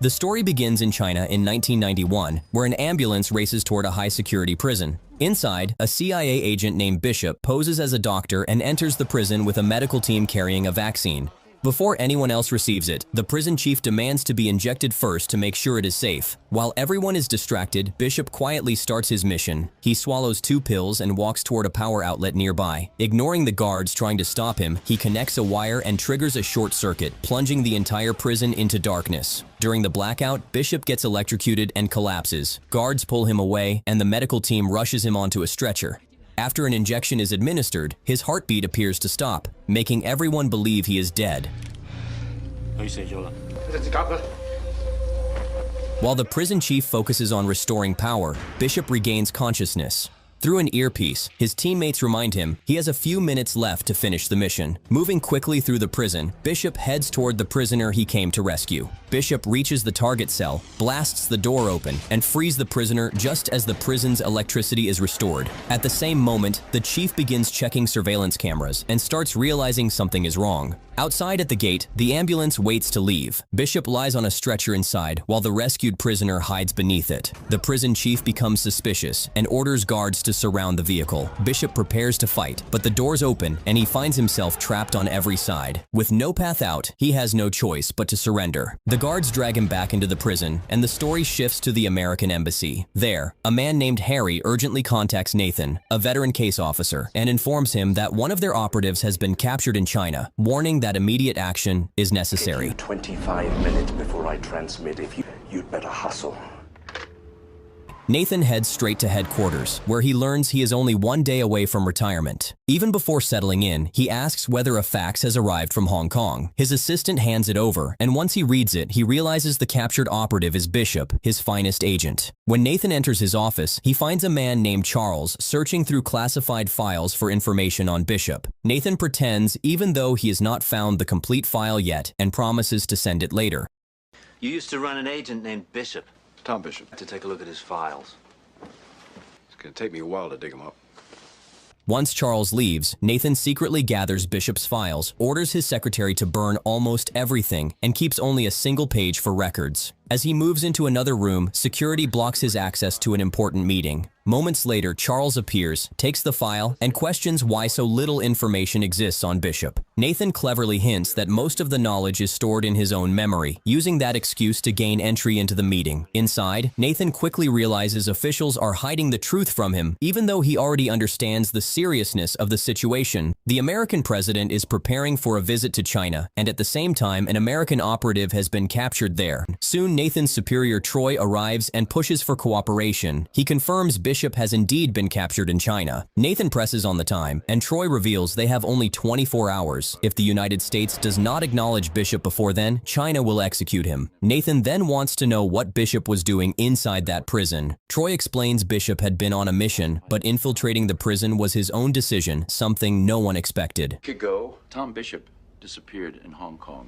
The story begins in China in 1991, where an ambulance races toward a high-security prison. Inside, a CIA agent named Bishop poses as a doctor and enters the prison with a medical team carrying a vaccine. Before anyone else receives it, the prison chief demands to be injected first to make sure it is safe. While everyone is distracted, Bishop quietly starts his mission. He swallows 2 pills and walks toward a power outlet nearby. Ignoring the guards trying to stop him, he connects a wire and triggers a short circuit, plunging the entire prison into darkness. During the blackout, Bishop gets electrocuted and collapses. Guards pull him away, and the medical team rushes him onto a stretcher. After an injection is administered, his heartbeat appears to stop, making everyone believe he is dead. While the prison chief focuses on restoring power, Bishop regains consciousness. Through an earpiece, his teammates remind him he has a few minutes left to finish the mission. Moving quickly through the prison, Bishop heads toward the prisoner he came to rescue. Bishop reaches the target cell, blasts the door open, and frees the prisoner just as the prison's electricity is restored. At the same moment, the chief begins checking surveillance cameras and starts realizing something is wrong. Outside at the gate, the ambulance waits to leave. Bishop lies on a stretcher inside while the rescued prisoner hides beneath it. The prison chief becomes suspicious and orders guards to surround the vehicle. Bishop prepares to fight, but the doors open and he finds himself trapped on every side. With no path out, he has no choice but to surrender. The guards drag him back into the prison, and the story shifts to the American embassy. There, a man named Harry urgently contacts Nathan, a veteran case officer, and informs him that one of their operatives has been captured in China, warning that immediate action is necessary. Give you 25 minutes before I transmit. You'd better hustle. Nathan heads straight to headquarters, where he learns he is only 1 day away from retirement. Even before settling in, he asks whether a fax has arrived from Hong Kong. His assistant hands it over, and once he reads it, he realizes the captured operative is Bishop, his finest agent. When Nathan enters his office, he finds a man named Charles searching through classified files for information on Bishop. Nathan pretends even though he has not found the complete file yet and promises to send it later. You used to run an agent named Bishop. Tom Bishop. To take a look at his files. It's gonna take me a while to dig them up. Once Charles leaves, Nathan secretly gathers Bishop's files, orders his secretary to burn almost everything, and keeps only a single page for records. As he moves into another room, security blocks his access to an important meeting. Moments later, Charles appears, takes the file, and questions why so little information exists on Bishop. Nathan cleverly hints that most of the knowledge is stored in his own memory, using that excuse to gain entry into the meeting. Inside, Nathan quickly realizes officials are hiding the truth from him, even though he already understands the seriousness of the situation. The American president is preparing for a visit to China, and at the same time, an American operative has been captured there. Soon, Nathan's superior Troy arrives and pushes for cooperation. He confirms Bishop has indeed been captured in China. Nathan presses on the time, and Troy reveals they have only 24 hours. If the United States does not acknowledge Bishop before then, China will execute him. Nathan then wants to know what Bishop was doing inside that prison. Troy explains Bishop had been on a mission, but infiltrating the prison was his own decision, something no one expected. A week ago, Tom Bishop disappeared in Hong Kong.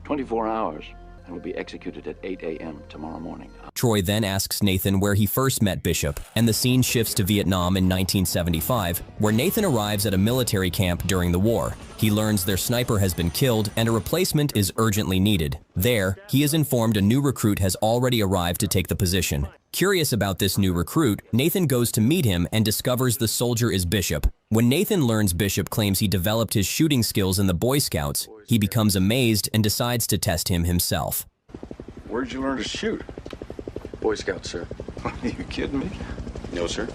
24 hours. And will be executed at 8 a.m. tomorrow morning. Troy then asks Nathan where he first met Bishop, and the scene shifts to Vietnam in 1975, where Nathan arrives at a military camp during the war. He learns their sniper has been killed and a replacement is urgently needed. There, he is informed a new recruit has already arrived to take the position. Curious about this new recruit, Nathan goes to meet him and discovers the soldier is Bishop. When Nathan learns Bishop claims he developed his shooting skills in the Boy Scouts, he becomes amazed and decides to test him himself. Where'd you learn to shoot? Boy Scout, sir. Are you kidding me? No, sir.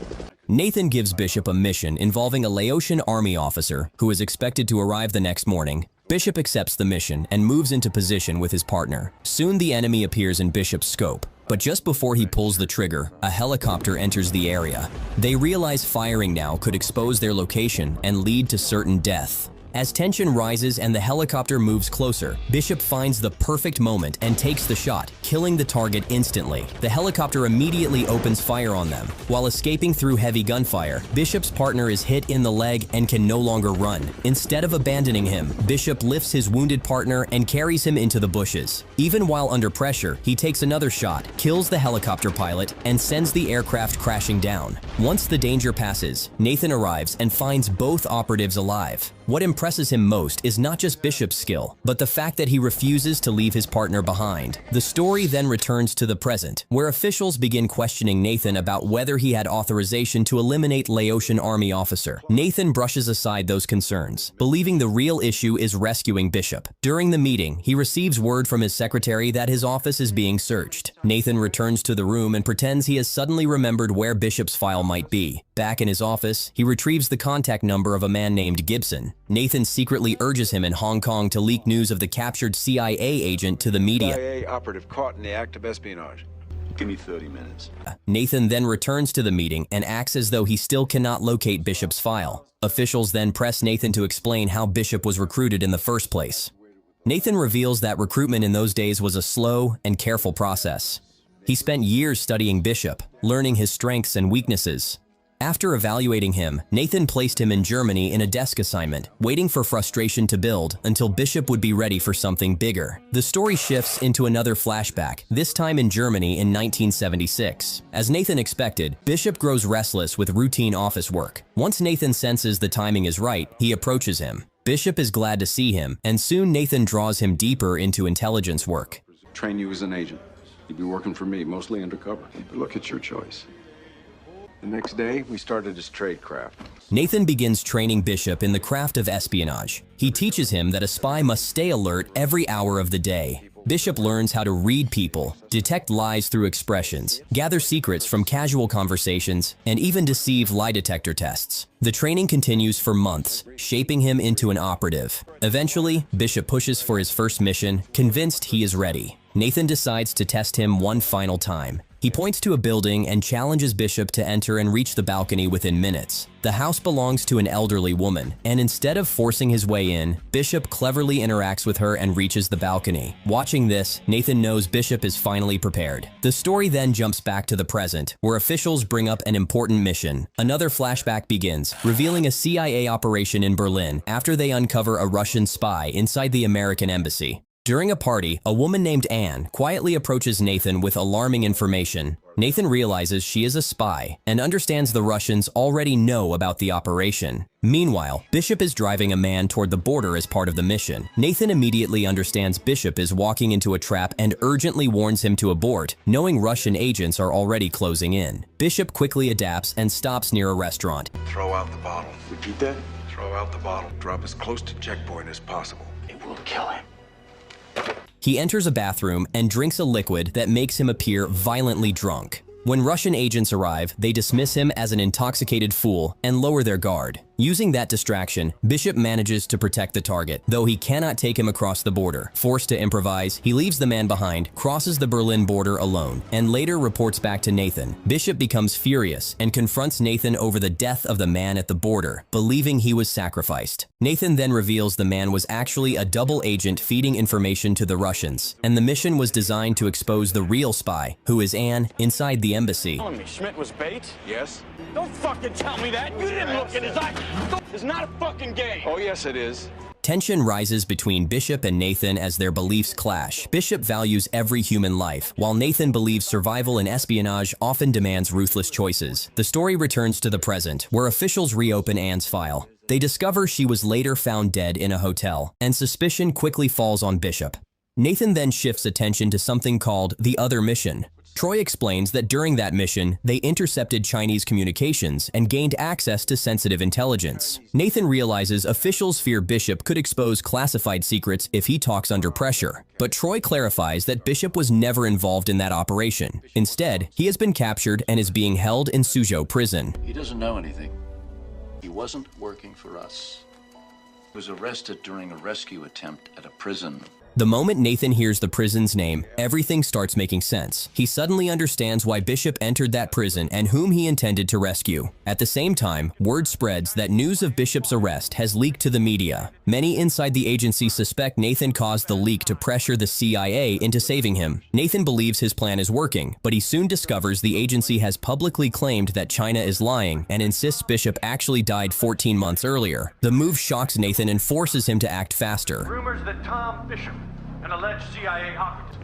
Nathan gives Bishop a mission involving a Laotian army officer who is expected to arrive the next morning. Bishop accepts the mission and moves into position with his partner. Soon the enemy appears in Bishop's scope. But just before he pulls the trigger, a helicopter enters the area. They realize firing now could expose their location and lead to certain death. As tension rises and the helicopter moves closer, Bishop finds the perfect moment and takes the shot, killing the target instantly. The helicopter immediately opens fire on them. While escaping through heavy gunfire, Bishop's partner is hit in the leg and can no longer run. Instead of abandoning him, Bishop lifts his wounded partner and carries him into the bushes. Even while under pressure, he takes another shot, kills the helicopter pilot, and sends the aircraft crashing down. Once the danger passes, Nathan arrives and finds both operatives alive. What impresses him most is not just Bishop's skill, but the fact that he refuses to leave his partner behind. The story story then returns to the present, where officials begin questioning Nathan about whether he had authorization to eliminate Laotian army officer. Nathan brushes aside those concerns, believing the real issue is rescuing Bishop. During the meeting, he receives word from his secretary that his office is being searched. Nathan returns to the room and pretends he has suddenly remembered where Bishop's file might be. Back in his office, he retrieves the contact number of a man named Gibson. Nathan secretly urges him in Hong Kong to leak news of the captured CIA agent to the media. CIA operative caught in the act of espionage. Give me 30 minutes. Nathan then returns to the meeting and acts as though he still cannot locate Bishop's file. Officials then press Nathan to explain how Bishop was recruited in the first place. Nathan reveals that recruitment in those days was a slow and careful process. He spent years studying Bishop, learning his strengths and weaknesses. After evaluating him, Nathan placed him in Germany in a desk assignment, waiting for frustration to build until Bishop would be ready for something bigger. The story shifts into another flashback, this time in Germany in 1976. As Nathan expected, Bishop grows restless with routine office work. Once Nathan senses the timing is right, he approaches him. Bishop is glad to see him, and soon Nathan draws him deeper into intelligence work. Train you as an agent. You'd be working for me, mostly undercover. But look at your choice. The next day, we started as tradecraft. Nathan begins training Bishop in the craft of espionage. He teaches him that a spy must stay alert every hour of the day. Bishop learns how to read people, detect lies through expressions, gather secrets from casual conversations, and even deceive lie detector tests. The training continues for months, shaping him into an operative. Eventually, Bishop pushes for his first mission, convinced he is ready. Nathan decides to test him one final time. He points to a building and challenges Bishop to enter and reach the balcony within minutes. The house belongs to an elderly woman, and instead of forcing his way in, Bishop cleverly interacts with her and reaches the balcony. Watching this, Nathan knows Bishop is finally prepared. The story then jumps back to the present, where officials bring up an important mission. Another flashback begins, revealing a CIA operation in Berlin after they uncover a Russian spy inside the American embassy. During a party, a woman named Anne quietly approaches Nathan with alarming information. Nathan realizes she is a spy and understands the Russians already know about the operation. Meanwhile, Bishop is driving a man toward the border as part of the mission. Nathan immediately understands Bishop is walking into a trap and urgently warns him to abort, knowing Russian agents are already closing in. Bishop quickly adapts and stops near a restaurant. Throw out the bottle. Repeat that? Throw out the bottle. Drop as close to checkpoint as possible. It will kill him. He enters a bathroom and drinks a liquid that makes him appear violently drunk. When Russian agents arrive, they dismiss him as an intoxicated fool and lower their guard. Using that distraction, Bishop manages to protect the target, though he cannot take him across the border. Forced to improvise, he leaves the man behind, crosses the Berlin border alone, and later reports back to Nathan. Bishop becomes furious and confronts Nathan over the death of the man at the border, believing he was sacrificed. Nathan then reveals the man was actually a double agent feeding information to the Russians, and the mission was designed to expose the real spy, who is Anne, inside the embassy. Telling me Schmidt was bait? Yes? Don't fucking tell me that! You didn't look in his eyes! It's not a fucking game! Oh, yes, it is. Tension rises between Bishop and Nathan as their beliefs clash. Bishop values every human life, while Nathan believes survival in espionage often demands ruthless choices. The story returns to the present, where officials reopen Anne's file. They discover she was later found dead in a hotel, and suspicion quickly falls on Bishop. Nathan then shifts attention to something called the Other Mission. Troy explains that during that mission, they intercepted Chinese communications and gained access to sensitive intelligence. Nathan realizes officials fear Bishop could expose classified secrets if he talks under pressure. But Troy clarifies that Bishop was never involved in that operation. Instead, he has been captured and is being held in Suzhou prison. He doesn't know anything. He wasn't working for us. He was arrested during a rescue attempt at a prison. The moment Nathan hears the prison's name, everything starts making sense. He suddenly understands why Bishop entered that prison and whom he intended to rescue. At the same time, word spreads that news of Bishop's arrest has leaked to the media. Many inside the agency suspect Nathan caused the leak to pressure the CIA into saving him. Nathan believes his plan is working, but he soon discovers the agency has publicly claimed that China is lying and insists Bishop actually died 14 months earlier. The move shocks Nathan and forces him to act faster. Rumors that Tom Bishop, an alleged CIA operative.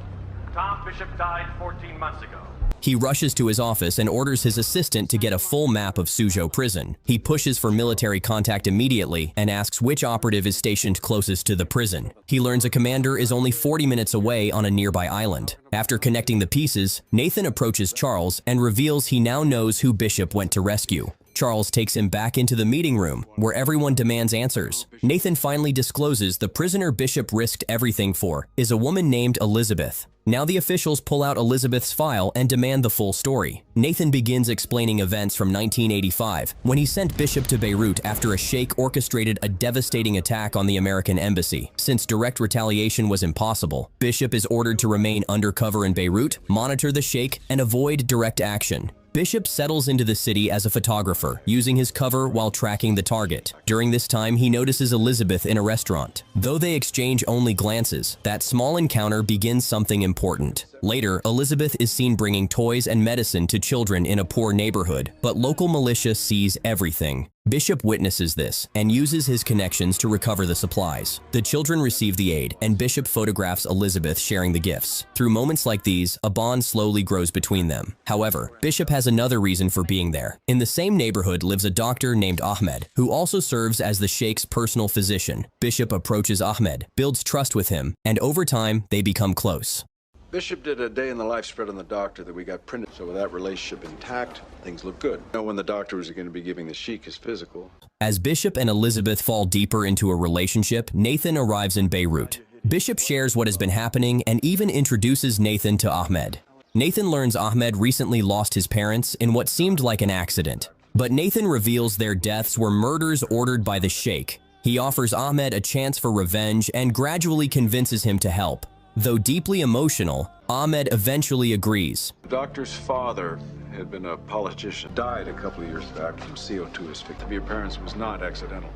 Tom Bishop died 14 months ago. He rushes to his office and orders his assistant to get a full map of Suzhou prison. He pushes for military contact immediately and asks which operative is stationed closest to the prison. He learns a commander is only 40 minutes away on a nearby island. After connecting the pieces, Nathan approaches Charles and reveals he now knows who Bishop went to rescue. Charles takes him back into the meeting room, where everyone demands answers. Nathan finally discloses the prisoner Bishop risked everything for is a woman named Elizabeth. Now the officials pull out Elizabeth's file and demand the full story. Nathan begins explaining events from 1985, when he sent Bishop to Beirut after a sheikh orchestrated a devastating attack on the American embassy. Since direct retaliation was impossible, Bishop is ordered to remain undercover in Beirut, monitor the sheikh, and avoid direct action. Bishop settles into the city as a photographer, using his cover while tracking the target. During this time, he notices Elizabeth in a restaurant. Though they exchange only glances, that small encounter begins something important. Later, Elizabeth is seen bringing toys and medicine to children in a poor neighborhood, but local militia sees everything. Bishop witnesses this and uses his connections to recover the supplies. The children receive the aid, and Bishop photographs Elizabeth sharing the gifts. Through moments like these, a bond slowly grows between them. However, Bishop has another reason for being there. In the same neighborhood lives a doctor named Ahmed, who also serves as the sheikh's personal physician. Bishop approaches Ahmed, builds trust with him, and over time, they become close. Bishop did a day in the life spread on the doctor that we got printed, so with that relationship intact, things look good. Know when the doctor was going to be giving the sheik his physical. As Bishop and Elizabeth fall deeper into a relationship, Nathan arrives in Beirut. Bishop shares what has been happening and even introduces Nathan to Ahmed. Nathan learns Ahmed recently lost his parents in what seemed like an accident, but Nathan reveals their deaths were murders ordered by the sheikh. He offers Ahmed a chance for revenge and gradually convinces him to help. Though deeply emotional, Ahmed eventually agrees. The doctor's father had been a politician, died a couple of years back from CO2 asphyxia. The appearance was not accidental.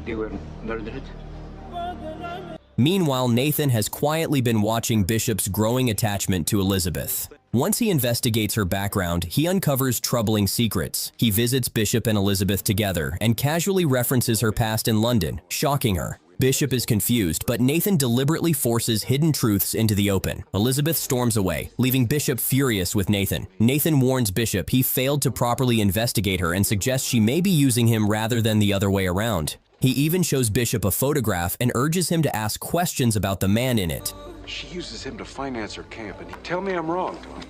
You were murdered? Meanwhile, Nathan has quietly been watching Bishop's growing attachment to Elizabeth. Once he investigates her background, he uncovers troubling secrets. He visits Bishop and Elizabeth together and casually references her past in London, shocking her. Bishop is confused, but Nathan deliberately forces hidden truths into the open. Elizabeth storms away, leaving Bishop furious with Nathan. Nathan warns Bishop he failed to properly investigate her and suggests she may be using him rather than the other way around. He even shows Bishop a photograph and urges him to ask questions about the man in it. She uses him to finance her camp, and tell me I'm wrong, Tom.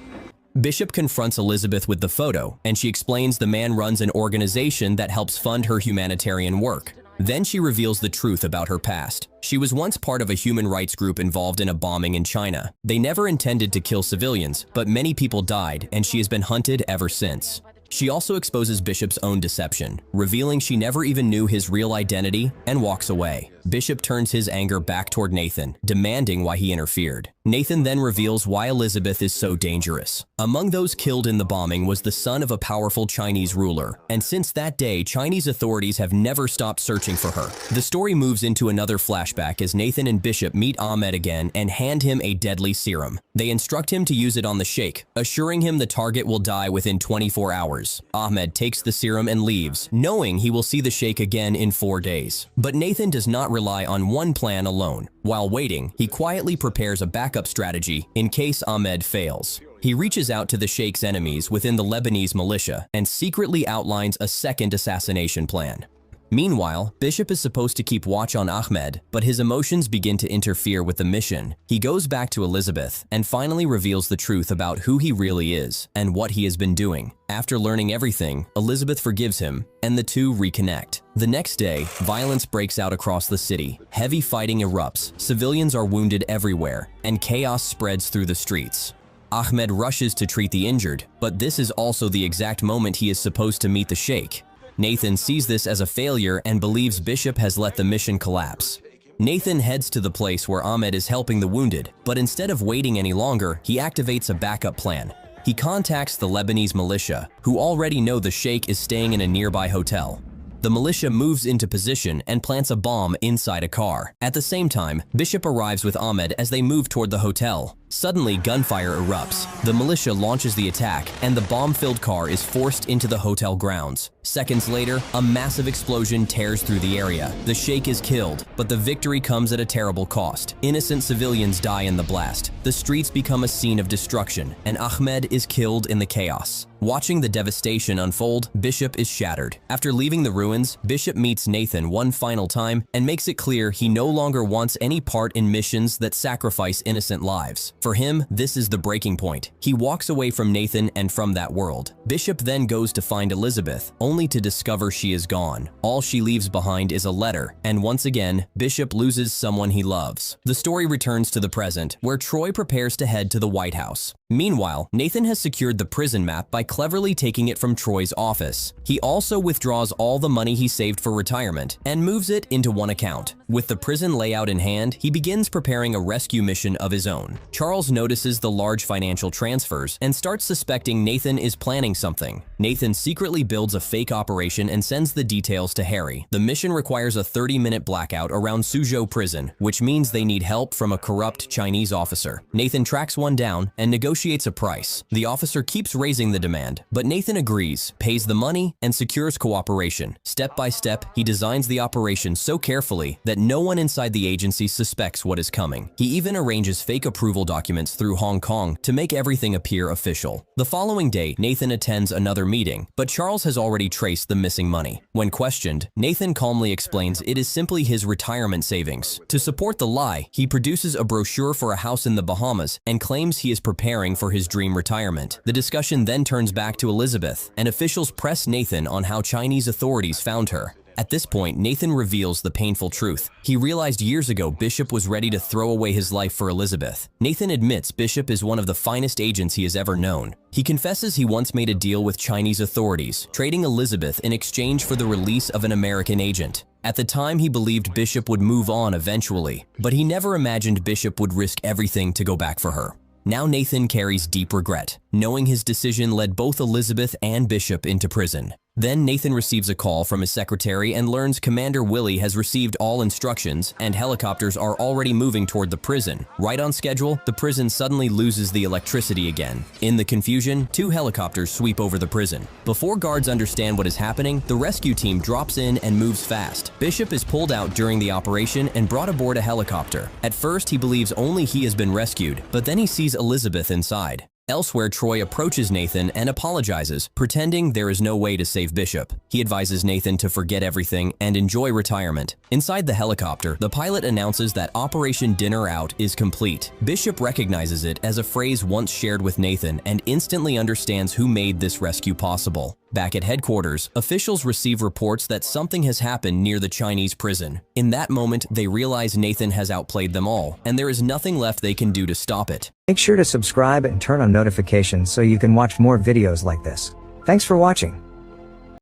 Bishop confronts Elizabeth with the photo, and she explains the man runs an organization that helps fund her humanitarian work. Then she reveals the truth about her past. She was once part of a human rights group involved in a bombing in China. They never intended to kill civilians, but many people died, and she has been hunted ever since. She also exposes Bishop's own deception, revealing she never even knew his real identity, and walks away. Bishop turns his anger back toward Nathan, demanding why he interfered. Nathan then reveals why Elizabeth is so dangerous. Among those killed in the bombing was the son of a powerful Chinese ruler, and since that day, Chinese authorities have never stopped searching for her. The story moves into another flashback as Nathan and Bishop meet Ahmed again and hand him a deadly serum. They instruct him to use it on the sheikh, assuring him the target will die within 24 hours. Ahmed takes the serum and leaves, knowing he will see the sheikh again in 4 days. But Nathan does not rely on one plan alone. While waiting, he quietly prepares a backup strategy in case Ahmed fails. He reaches out to the sheikh's enemies within the Lebanese militia and secretly outlines a second assassination plan. Meanwhile, Bishop is supposed to keep watch on Ahmed, but his emotions begin to interfere with the mission. He goes back to Elizabeth and finally reveals the truth about who he really is and what he has been doing. After learning everything, Elizabeth forgives him, and the two reconnect. The next day, violence breaks out across the city. Heavy fighting erupts, civilians are wounded everywhere, and chaos spreads through the streets. Ahmed rushes to treat the injured, but this is also the exact moment he is supposed to meet the sheikh. Nathan sees this as a failure and believes Bishop has let the mission collapse. Nathan heads to the place where Ahmed is helping the wounded, but instead of waiting any longer, he activates a backup plan. He contacts the Lebanese militia, who already know the sheikh is staying in a nearby hotel. The militia moves into position and plants a bomb inside a car. At the same time, Bishop arrives with Ahmed as they move toward the hotel. Suddenly, gunfire erupts. The militia launches the attack, and the bomb-filled car is forced into the hotel grounds. Seconds later, a massive explosion tears through the area. The sheikh is killed, but the victory comes at a terrible cost. Innocent civilians die in the blast. The streets become a scene of destruction, and Ahmed is killed in the chaos. Watching the devastation unfold, Bishop is shattered. After leaving the ruins, Bishop meets Nathan one final time and makes it clear he no longer wants any part in missions that sacrifice innocent lives. For him, this is the breaking point. He walks away from Nathan and from that world. Bishop then goes to find Elizabeth, only to discover she is gone. All she leaves behind is a letter, and once again, Bishop loses someone he loves. The story returns to the present, where Troy prepares to head to the White House. Meanwhile, Nathan has secured the prison map by cleverly taking it from Troy's office. He also withdraws all the money he saved for retirement and moves it into one account. With the prison layout in hand, he begins preparing a rescue mission of his own. Charles notices the large financial transfers and starts suspecting Nathan is planning something. Nathan secretly builds a fake operation and sends the details to Harry. The mission requires a 30-minute blackout around Suzhou prison, which means they need help from a corrupt Chinese officer. Nathan tracks one down and negotiates a price. The officer keeps raising the demand, but Nathan agrees, pays the money, and secures cooperation. Step by step, he designs the operation so carefully that no one inside the agency suspects what is coming. He even arranges fake approval documents through Hong Kong to make everything appear official. The following day, Nathan attends another meeting, but Charles has already traced the missing money. When questioned, Nathan calmly explains it is simply his retirement savings. To support the lie, he produces a brochure for a house in the Bahamas and claims he is preparing for his dream retirement. The discussion then turns back to Elizabeth, and officials press Nathan on how Chinese authorities found her. At this point, Nathan reveals the painful truth. He realized years ago Bishop was ready to throw away his life for Elizabeth. Nathan admits Bishop is one of the finest agents he has ever known. He confesses he once made a deal with Chinese authorities, trading Elizabeth in exchange for the release of an American agent. At the time, he believed Bishop would move on eventually, but he never imagined Bishop would risk everything to go back for her. Now Nathan carries deep regret, knowing his decision led both Elizabeth and Bishop into prison. Then Nathan receives a call from his secretary and learns Commander Willie has received all instructions and helicopters are already moving toward the prison. Right on schedule, the prison suddenly loses the electricity again. In the confusion, 2 helicopters sweep over the prison. Before guards understand what is happening, the rescue team drops in and moves fast. Bishop is pulled out during the operation and brought aboard a helicopter. At first, he believes only he has been rescued, but then he sees Elizabeth inside. Elsewhere, Troy approaches Nathan and apologizes, pretending there is no way to save Bishop. He advises Nathan to forget everything and enjoy retirement. Inside the helicopter, the pilot announces that Operation Dinner Out is complete. Bishop recognizes it as a phrase once shared with Nathan and instantly understands who made this rescue possible. Back at headquarters, officials receive reports that something has happened near the Chinese prison. In that moment, they realize Nathan has outplayed them all, and there is nothing left they can do to stop it. Make sure to subscribe and turn on notifications so you can watch more videos like this. Thanks for watching.